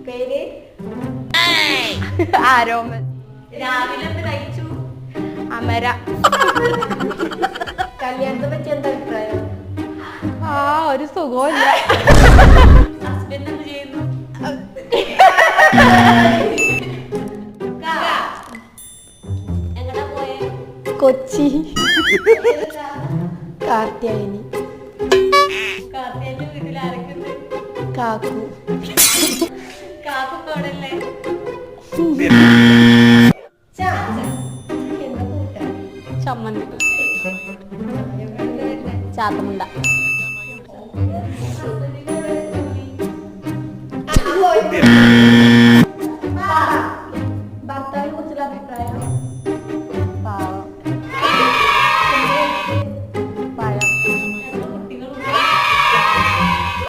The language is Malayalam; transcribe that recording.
പേര് ആരോമൻ. രാവിലെ കഴിച്ചു. അമര. കല്യാണത്തെ പറ്റി എന്താ അഭിപ്രായം? ഒരു സുഖമില്ല. ഹസ്ബൻഡ് എന്ത് ചെയ്യുന്നു? എങ്ങടാ പോയെ? കൊച്ചി. കാർത്യായനി. കാർത്തികന്റെ വീട്ടിൽ ആരൊക്കെയുണ്ട്? കാക്കു. കാക്കൊക്കെ അവിടെ അല്ലേ? ചമ്മന്തി. ചാത്തമുണ്ട. പോയി